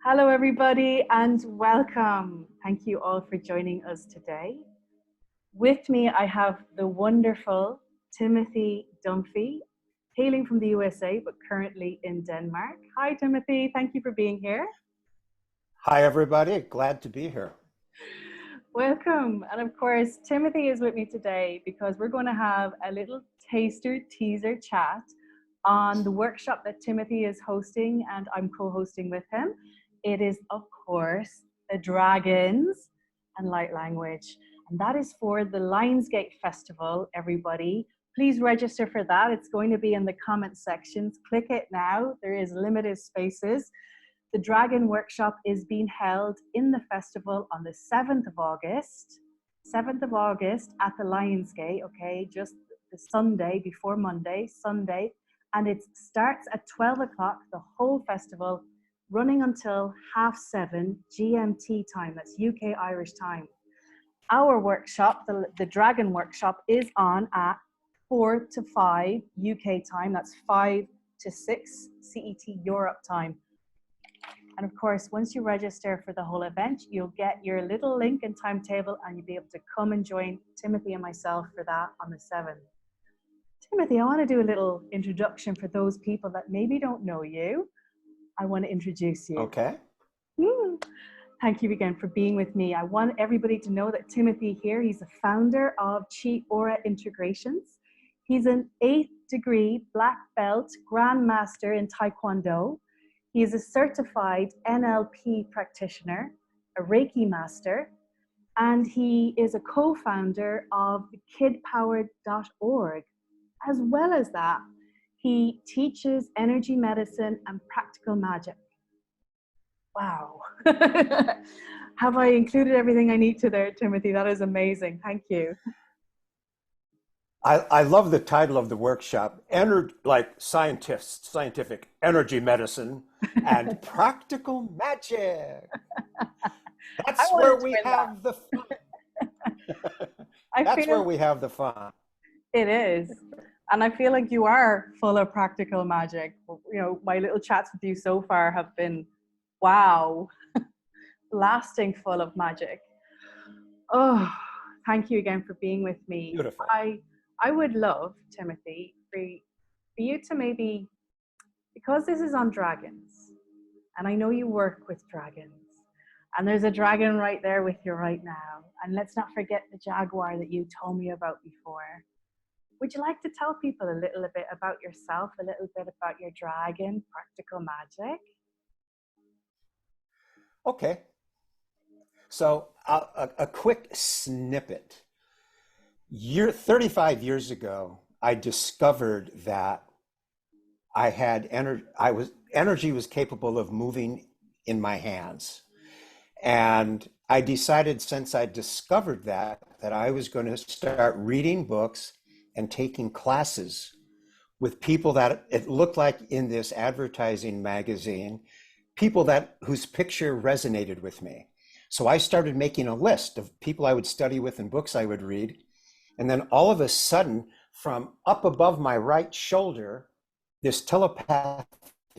Hello, everybody, and welcome. Thank you all for joining us today. With me, I have the wonderful Timothy Dunphy, hailing from the USA, but currently in Denmark. Hi, Timothy. Thank you for being here. Hi, everybody. Glad to be here. Welcome. And of course, Timothy is with me today because we're going to have a little taster teaser chat on the workshop that Timothy is hosting and I'm co-hosting with him. It is, of course, the Dragons and Light Language. And that is for the Lionsgate Festival, everybody. Please register for that. It's going to be in the comment sections. Click it now. There is limited spaces. The Dragon Workshop is being held in the festival on the 7th of August. 7th of August at the Lionsgate, okay? Just the Sunday before Monday, Sunday. And it starts at 12 o'clock, the whole festival, running until 7:30 GMT time. That's UK Irish time. Our workshop, the Dragon Workshop, is on at 4 to 5 UK time. That's 5 to 6 CET Europe time. And of course, once you register for the whole event, you'll get your little link and timetable and you'll be able to come and join Timothy and myself for that on the 7th. Timothy, I want to do a little introduction for those people that maybe don't know you. I want to introduce you. Okay. Thank you again for being with me. I want everybody to know that Timothy here, he's the founder of Chi Aura Integrations. He's an 8th degree black belt grandmaster in Taekwondo. He is a certified NLP practitioner, a Reiki master, and he is a co-founder of kidpowered.org. As well as that, he teaches energy medicine and practical magic. Wow. Have I included everything I need to there, Timothy? That is amazing. Thank you. I love the title of the workshop, like scientific energy medicine and practical magic. That's where we have the fun. That's where we have the fun. It is. And I feel like you are full of practical magic. You know, my little chats with you so far have been, wow, lasting full of magic. Oh, thank you again for being with me. Beautiful. I would love, Timothy, for you to maybe, because this is on dragons, and I know you work with dragons, and there's a dragon right there with you right now. And let's not forget the jaguar that you told me about before. Would you like to tell people a little bit about yourself, a little bit about your dragon, practical magic? Okay. So a quick snippet. 35 years ago, I discovered that energy was capable of moving in my hands. And I decided, since I discovered that I was going to start reading books and taking classes with people that it looked like in this advertising magazine, people whose picture resonated with me. So I started making a list of people I would study with and books I would read. And then all of a sudden, from up above my right shoulder, this telepathic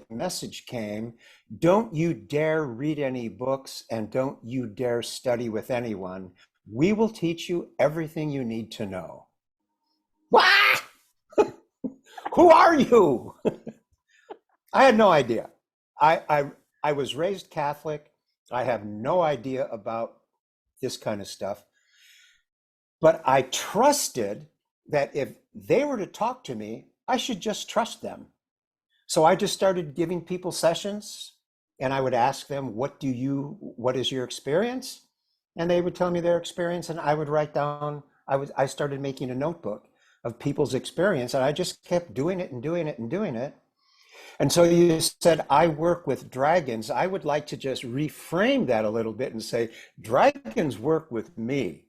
message came: don't you dare read any books and don't you dare study with anyone. We will teach you everything you need to know. What? Who are you? I had no idea. I was raised Catholic. I have no idea about this kind of stuff. But I trusted that if they were to talk to me, I should just trust them. So I just started giving people sessions, and I would ask them, what is your experience? And they would tell me their experience, and I would write down, I started making a notebook of people's experience, and I just kept doing it and doing it and doing it. And so you said, I work with dragons. I would like to just reframe that a little bit and say, dragons work with me.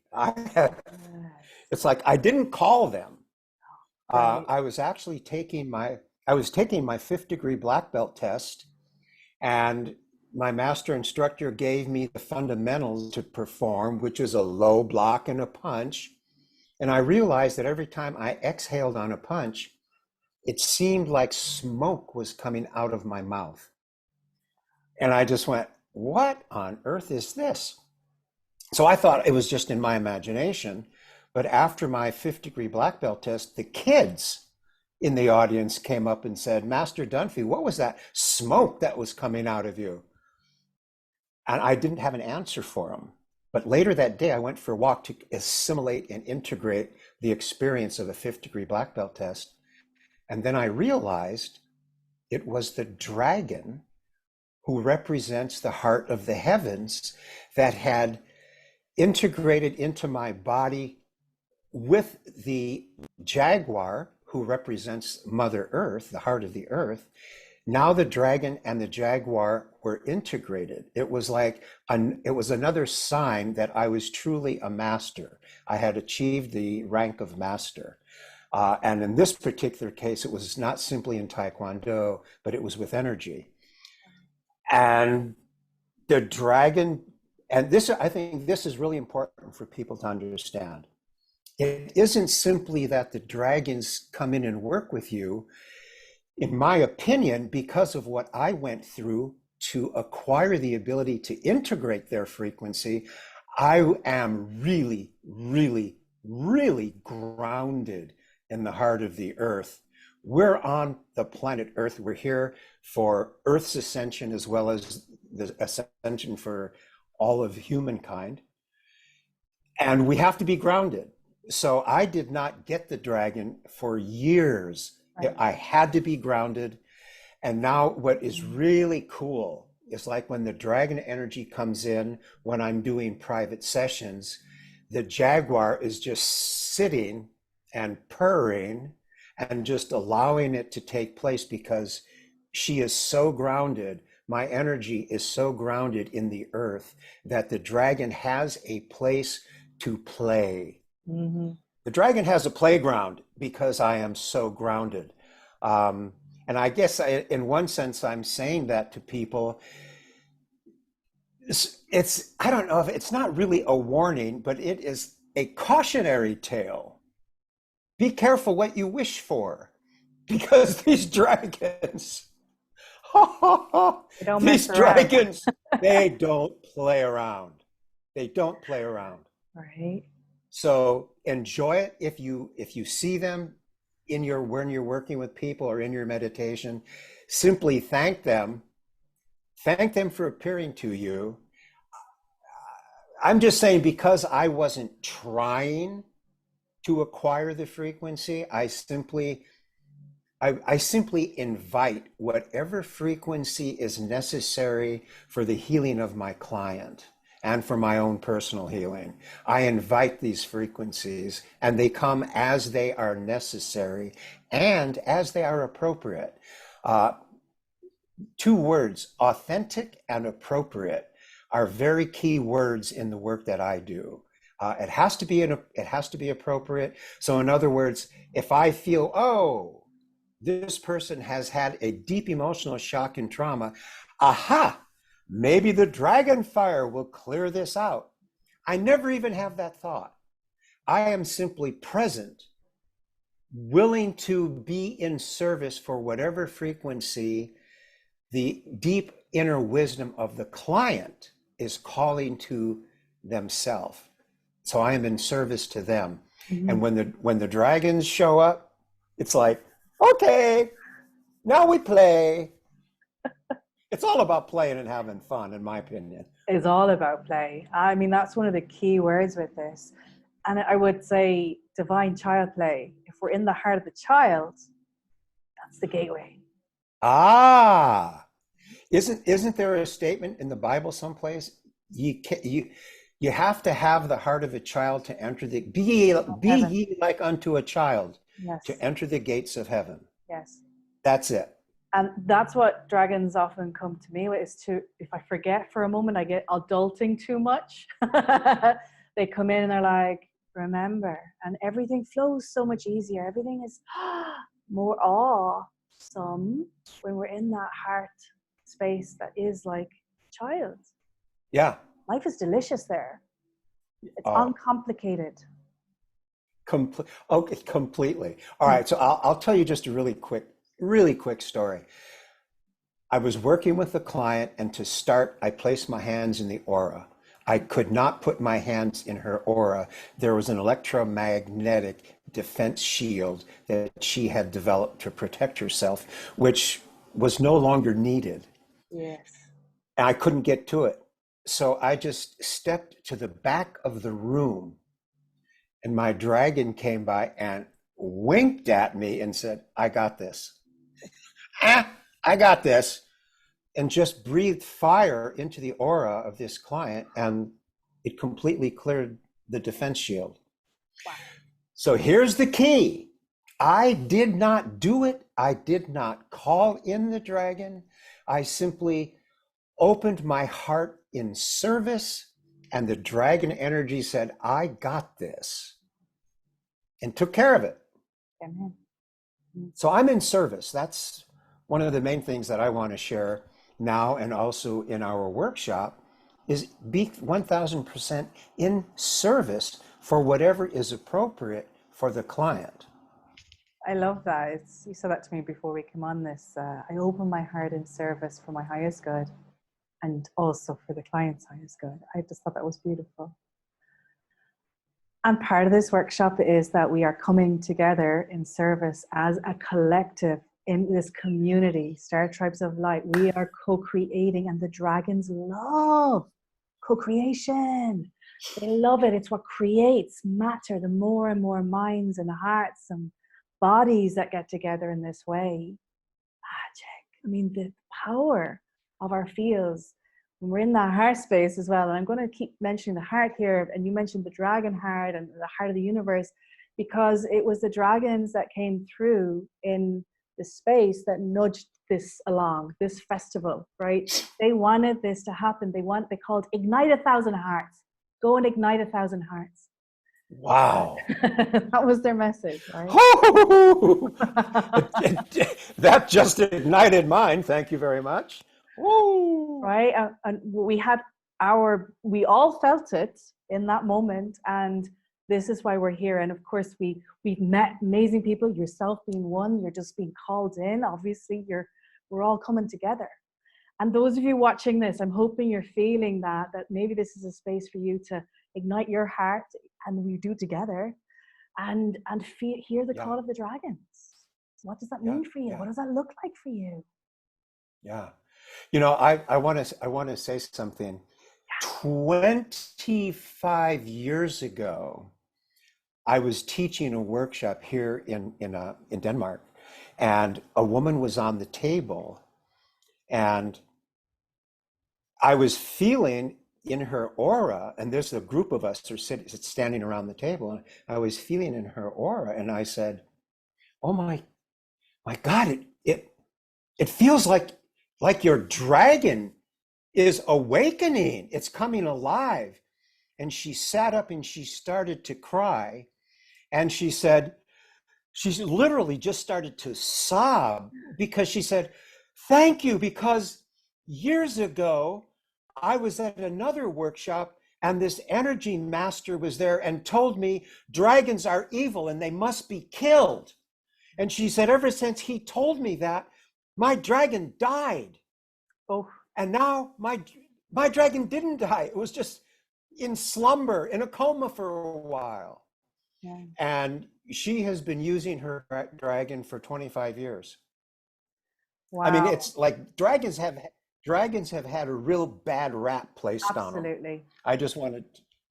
It's like I didn't call them. I was actually taking my 5th degree black belt test, and my master instructor gave me the fundamentals to perform, which is a low block and a punch. And I realized that every time I exhaled on a punch, it seemed like smoke was coming out of my mouth. And I just went, what on earth is this? So I thought it was just in my imagination. But after my 5th-degree black belt test, the kids in the audience came up and said, Master Dunphy, what was that smoke that was coming out of you? And I didn't have an answer for them. But later that day, I went for a walk to assimilate and integrate the experience of a 5th-degree black belt test. And then I realized it was the dragon who represents the heart of the heavens that had integrated into my body with the jaguar, who represents Mother Earth, the heart of the earth. Now the dragon and the jaguar were integrated. It was like it was another sign that I was truly a master. I had achieved the rank of master. And in this particular case, it was not simply in Taekwondo, but it was with energy. And the dragon, and this, I think this is really important for people to understand. It isn't simply that the dragons come in and work with you. In my opinion, because of what I went through to acquire the ability to integrate their frequency, I am really, really, really grounded in the heart of the earth. We're on the planet Earth. We're here for Earth's ascension as well as the ascension for all of humankind. And we have to be grounded. So I did not get the dragon for years. Right. I had to be grounded. And now what is really cool is like when the dragon energy comes in, when I'm doing private sessions, the jaguar is just sitting and purring and just allowing it to take place because she is so grounded. My energy is so grounded in the earth that the dragon has a place to play. Mm-hmm. The dragon has a playground because I am so grounded. And I guess in one sense, I'm saying that to people. It's, I don't know if it's not really a warning, but it is a cautionary tale. Be careful what you wish for, because these dragons, these dragons, they don't play around. They don't play around. Right. So enjoy it if you see them when you're working with people or in your meditation. Simply thank them for appearing to you. I'm just saying, because I wasn't trying to acquire the frequency, I simply invite whatever frequency is necessary for the healing of my client and for my own personal healing. I invite these frequencies, and they come as they are necessary and as they are appropriate. 2 words, authentic and appropriate, are very key words in the work that I do. It has to be appropriate. So in other words, if I feel, this person has had a deep emotional shock and trauma, maybe the dragon fire will clear this out. I never even have that thought. I am simply present, willing to be in service for whatever frequency the deep inner wisdom of the client is calling to themselves. So I am in service to them. Mm-hmm. And when the dragons show up, it's like, okay, now we play. It's all about playing and having fun, in my opinion. It's all about play. I mean, that's one of the key words with this. And I would say divine child play. If we're in the heart of the child, that's the gateway. Isn't there a statement in the Bible someplace? You have to have the heart of a child to enter be ye like unto a child. Yes. To enter the gates of heaven. Yes. That's it. And that's what dragons often come to me with, is if I forget for a moment, I get adulting too much. They come in and they're like, remember, and everything flows so much easier. Everything is more awesome when we're in that heart space that is like child. Yeah. Life is delicious there. It's uncomplicated. Okay, completely. All right, so I'll tell you just a really quick story. I was working with a client, and to start, I placed my hands in the aura. I could not put my hands in her aura. There was an electromagnetic defense shield that she had developed to protect herself, which was no longer needed. Yes. And I couldn't get to it. So I just stepped to the back of the room, and my dragon came by and winked at me and said, I got this. I got this. And just breathed fire into the aura of this client, and it completely cleared the defense shield. Wow. So here's the key. I did not do it. I did not call in the dragon. I simply opened my heart in service, and the dragon energy said, I got this, and took care of it. Amen. So I'm in service. That's one of the main things that I want to share now, and also in our workshop, is be 1000% in service for whatever is appropriate for the client. I love that. You said that to me before we came on this. I open my heart in service for my highest good and also for the client's highest good. I just thought that was beautiful. And part of this workshop is that we are coming together in service as a collective in this community, Star Tribes of Light. We are co-creating, and the dragons love co-creation. They love it. It's what creates matter. The more and more minds and hearts and bodies that get together in this way. Magic. I mean, the power of our fields. When we're in that heart space as well, and I'm going to keep mentioning the heart here, and you mentioned the dragon heart and the heart of the universe, because it was the dragons that came through in the space that nudged this along, this festival, right? They wanted this to happen. They called Ignite 1,000 Hearts. Go and ignite 1,000 hearts. Wow. That was their message, right? That just ignited mine. Thank you very much. Woo. Right? And we all felt it in that moment, and this is why we're here. And of course, we've met amazing people, yourself being one. You're just being called in. Obviously, we're all coming together. And those of you watching this, I'm hoping you're feeling that maybe this is a space for you to ignite your heart, and we do together, and hear the call of the dragons. What does that mean for you? What does that look like for you? Yeah. You know, I want to say something. 25 years ago, I was teaching a workshop here in Denmark, and a woman was on the table, and I was feeling in her aura, and there's a group of us are standing around the table, and I was feeling in her aura, and I said, "Oh my God, it feels like your dragon is awakening. It's coming alive." And she sat up and she started to cry. And she said, she literally just started to sob, because she said, "Thank you, because years ago, I was at another workshop and this energy master was there and told me dragons are evil and they must be killed." And she said, ever since he told me that, my dragon died. Oh, and now my dragon didn't die. It was just in slumber, in a coma for a while. Yeah. And she has been using her dragon for 25 years. Wow. I mean, it's like dragons have had a real bad rap placed on them. Absolutely.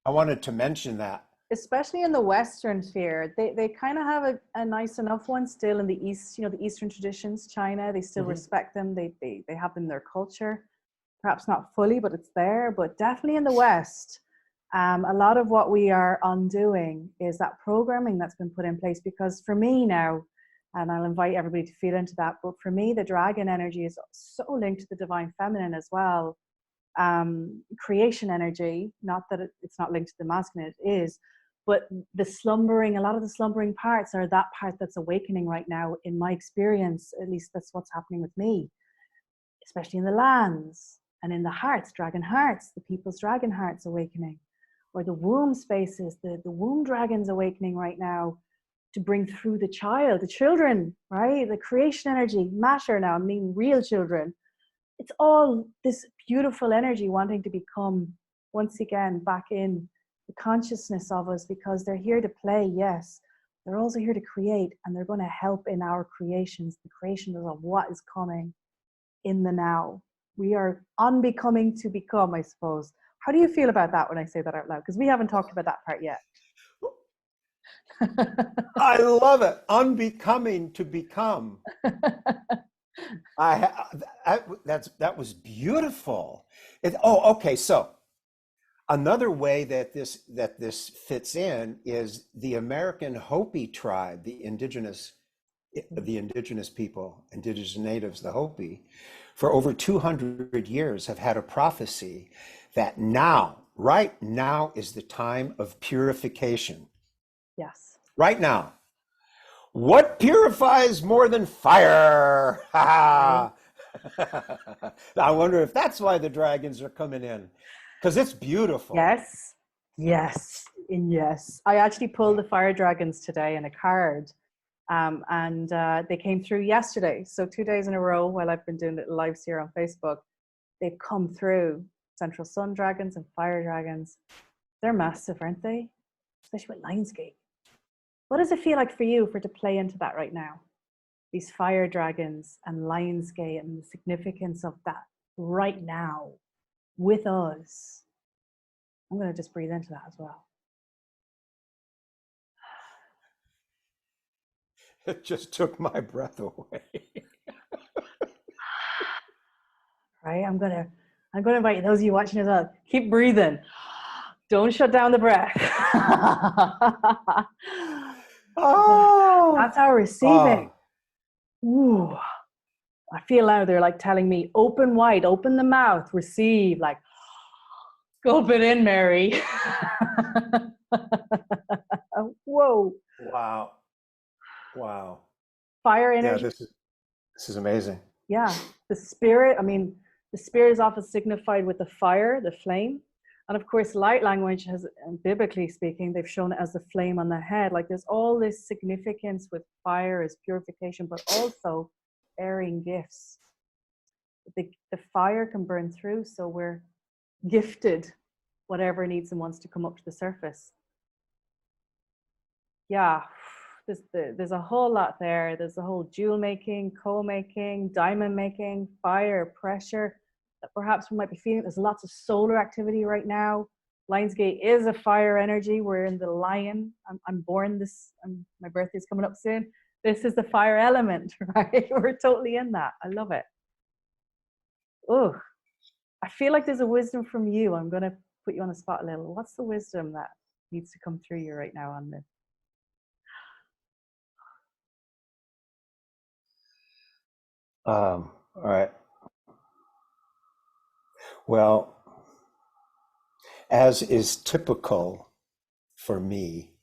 I wanted to mention that. Especially in the Western sphere, they kind of have a nice enough one still in the East, the Eastern traditions, China, they still respect them. They have them in their culture, perhaps not fully, but it's there. But definitely in the West, a lot of what we are undoing is that programming that's been put in place. Because for me now, and I'll invite everybody to feel into that, but for me, the dragon energy is so linked to the divine feminine as well. Creation energy, not that it's not linked to the masculine, it is, but a lot of the slumbering parts are that part that's awakening right now. In my experience, at least that's what's happening with me, especially in the lands and in the hearts, dragon hearts, the people's dragon hearts awakening, or the womb spaces, the womb dragons awakening right now to bring through the children, right? The creation energy, matter now, I mean real children, it's all this beautiful energy wanting to become, once again, back in the consciousness of us, because they're here to play, yes. They're also here to create, and they're going to help in our creations, the creations of what is coming in the now. We are unbecoming to become, I suppose. How do you feel about that when I say that out loud? Because we haven't talked about that part yet. I love it. Unbecoming to become. That was beautiful. Okay. So another way that this fits in is the American Hopi tribe, the indigenous people, indigenous natives, the Hopi, for over 200 years have had a prophecy that right now is the time of purification. Yes. Right now. What purifies more than fire? I wonder if that's why the dragons are coming in, because it's beautiful. Yes, yes, and yes. I actually pulled the fire dragons today in a card, and they came through yesterday. So 2 days in a row, while I've been doing little lives here on Facebook, they've come through. Central Sun dragons and fire dragons. They're massive, aren't they? Especially with lionsgate. What does it feel like for you to play into that right now? These fire dragons and lionsgate and the significance of that right now with us. I'm going to just breathe into that as well. It just took my breath away. Right? I'm going to invite those of you watching as well. Keep breathing. Don't shut down the breath. Oh, that's our receiving. Ooh, I feel now they're like telling me, open wide, open the mouth, receive, like, scope it in, Mary. Whoa. Wow. Fire energy. Yeah, this is amazing. Yeah, the spirit, the spirit is often signified with the fire, the flame. And of course, light language has, biblically speaking, they've shown it as the flame on the head. Like there's all this significance with fire as purification, but also airing gifts. The fire can burn through, so we're gifted whatever needs and wants to come up to the surface. Yeah, there's a whole lot there. There's a whole jewel making, coal making, diamond making, fire, pressure that perhaps we might be feeling. There's lots of solar activity right now. Lionsgate is a fire energy. We're in the lion. I'm born this, my birthday's coming up soon. This is the fire element, right? We're totally in that. I love it. Oh, I feel like there's a wisdom from you. I'm going to put you on the spot a little. What's the wisdom that needs to come through you right now on this? All right. Well, as is typical for me,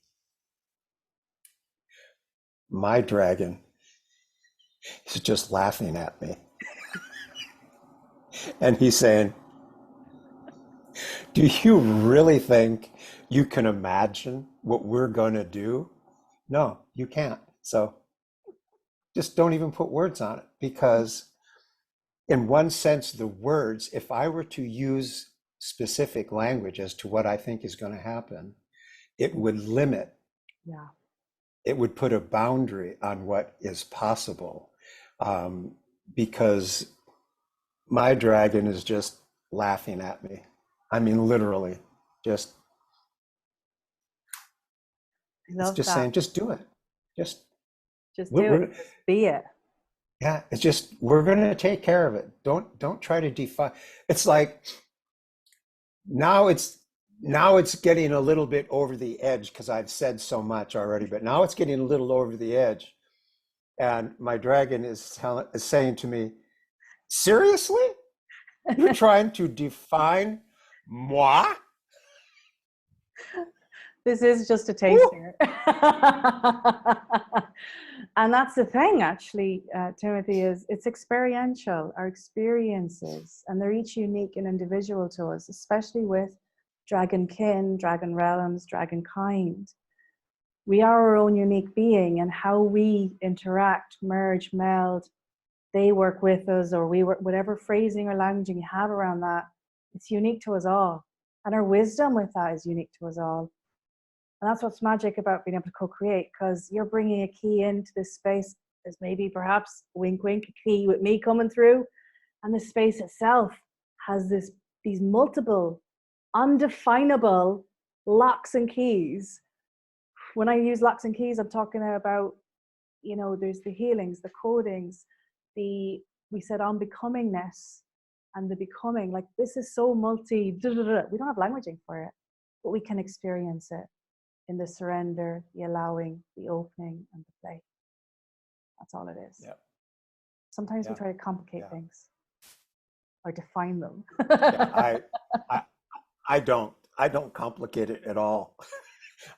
my dragon is just laughing at me. And he's saying, do you really think you can imagine what we're going to do? No, you can't. So just don't even put words on it, because in one sense, the words, if I were to use specific language as to what I think is going to happen, it would limit. Yeah. It would put a boundary on what is possible, because my dragon is just laughing at me. I mean, literally, just it's just saying, just do it. Just do it. Just be it. Yeah, it's just, we're going to take care of it. Don't try to define. It's like now it's getting a little bit over the edge, because I've said so much already, but now it's getting a little over the edge. And my dragon is saying to me, seriously? You're trying to define moi? This is just a taster. And that's the thing, actually, Timothy, is it's experiential, our experiences, and they're each unique and individual to us, especially with dragon kin, dragon realms, dragon kind. We are our own unique being, and how we interact, merge, meld, they work with us, or we work, whatever phrasing or languaging you have around that, it's unique to us all. And our wisdom with that is unique to us all. And that's what's magic about being able to co-create, because you're bringing a key into this space. There's maybe perhaps, wink, wink, a key with me coming through. And the space itself has these multiple, undefinable locks and keys. When I use locks and keys, I'm talking about, there's the healings, the codings, we said unbecomingness, and the becoming. Like, this is so we don't have languaging for it, but we can experience it in the surrender, the allowing, the opening, and the play. That's all it is. Yep. Sometimes we try to complicate things or define them. I don't complicate it at all.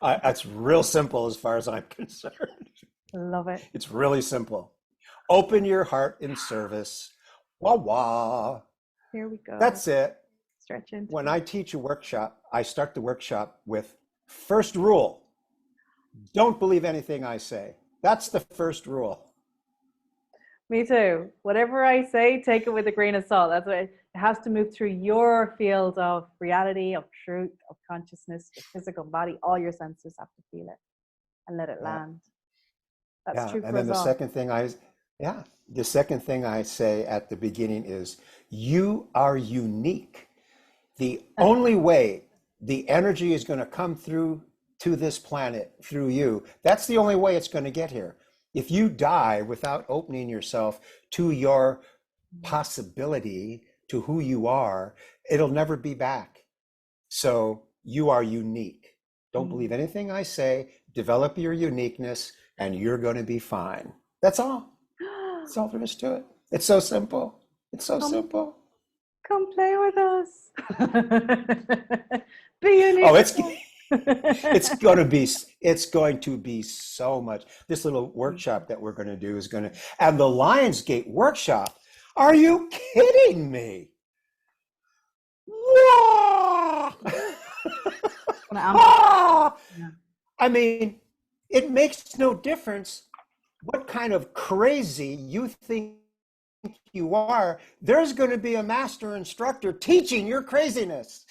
It's real simple as far as I'm concerned. Love it. It's really simple. Open your heart in service. Wah wah. Here we go. That's it. Stretch into When I teach a workshop, I start the workshop with first rule. Don't believe anything I say. That's the first rule. Me too. Whatever I say, take it with a grain of salt. That's what it has to move through your field of reality, of truth, of consciousness, your physical body. All your senses have to feel it and let it land. That's true for and then us all. The second thing I say at the beginning is, you are unique. The only way the energy is going to come through to this planet through you, that's the only way it's going to get here. If you die without opening yourself to your possibility, to who you are, it'll never be back. So you are unique. Don't believe anything I say. Develop your uniqueness, and you're going to be fine. That's all. That's all there is to it. It's so simple. It's so simple. Come play with us. Be unique. Oh, it's going to be so much. This little workshop that we're going to do is going to, and the lionsgate workshop. Are you kidding me? Whoa! I mean, it makes no difference what kind of crazy you think you are. There's going to be a master instructor teaching your craziness.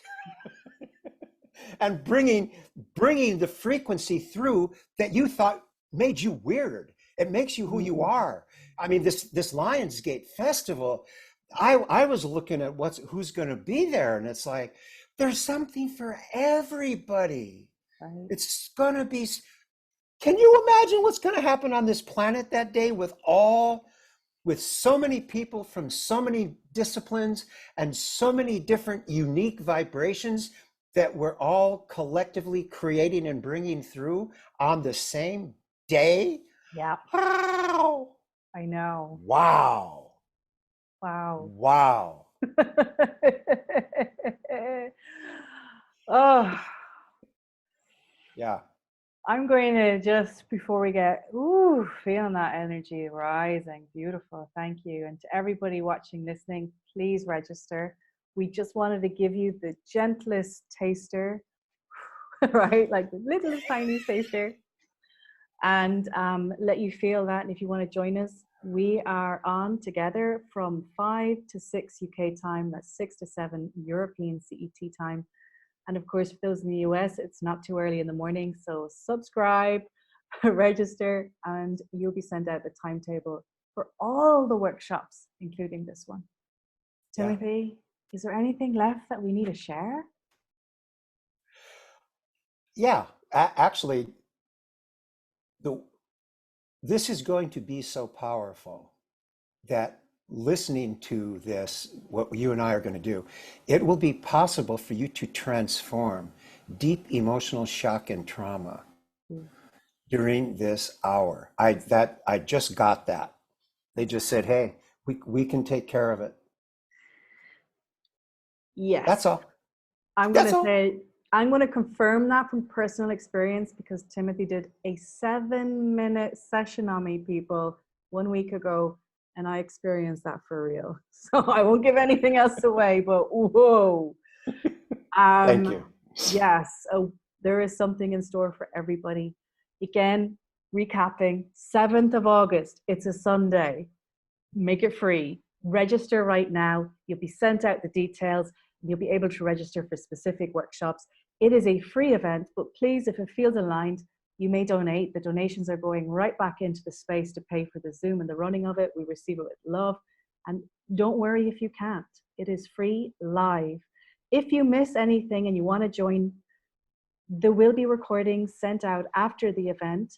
And bringing the frequency through that you thought made you weird. It makes you who you are. I mean, this Lionsgate Festival, I was looking at who's going to be there, and it's like, there's something for everybody. Right. It's going to be. Can you imagine what's going to happen on this planet that day with so many people from so many disciplines and so many different unique vibrations that we're all collectively creating and bringing through on the same day? Yeah. Wow. I know. Wow. Wow. Wow. Oh. Yeah. I'm going to, just before we get, feeling that energy rising. Beautiful. Thank you. And to everybody watching, listening, please register. We just wanted to give you the gentlest taster, right? Like the littlest, tiniest taster, and let you feel that. And if you want to join us, we are on together from 5 to 6 UK time. That's 6 to 7 European CET time. And of course, for those in the US, it's not too early in the morning. So subscribe, register, and you'll be sent out the timetable for all the workshops, including this one. Timothy, is there anything left that we need to share? Yeah, actually, this is going to be so powerful that listening to this, what you and I are going to do, it will be possible for you to transform deep emotional shock and trauma during this hour. I just got that. They just said, hey, we can take care of it. Yes. That's all. I'm going to confirm that from personal experience, because Timothy did a 7-minute session on me, people, 1 week ago. And I experienced that for real. So I won't give anything else away, but whoa. Thank you. Yes, there is something in store for everybody. Again, recapping, 7th of August, it's a Sunday. make it free. Register right now. You'll be sent out the details. You'll be able to register for specific workshops. It is a free event, but please, if it feels aligned, you may donate. The donations are going right back into the space to pay for the Zoom and the running of it. We receive it with love. And don't worry if you can't. It is free, live. If you miss anything and you want to join, there will be recordings sent out after the event.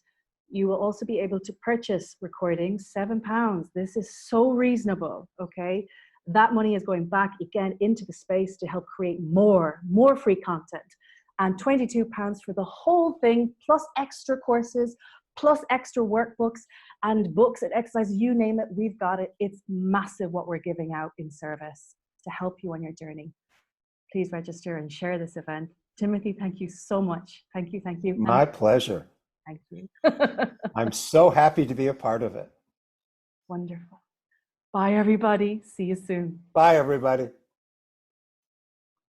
You will also be able to purchase recordings, £7. This is so reasonable, okay? That money is going back again into the space to help create more free content. And £22 for the whole thing, plus extra courses, plus extra workbooks and books and exercises, you name it, we've got it. It's massive what we're giving out in service to help you on your journey. Please register and share this event. Timothy, thank you so much. Thank you, thank you. My pleasure. Thank you. I'm so happy to be a part of it. Wonderful. Bye, everybody. See you soon. Bye, everybody.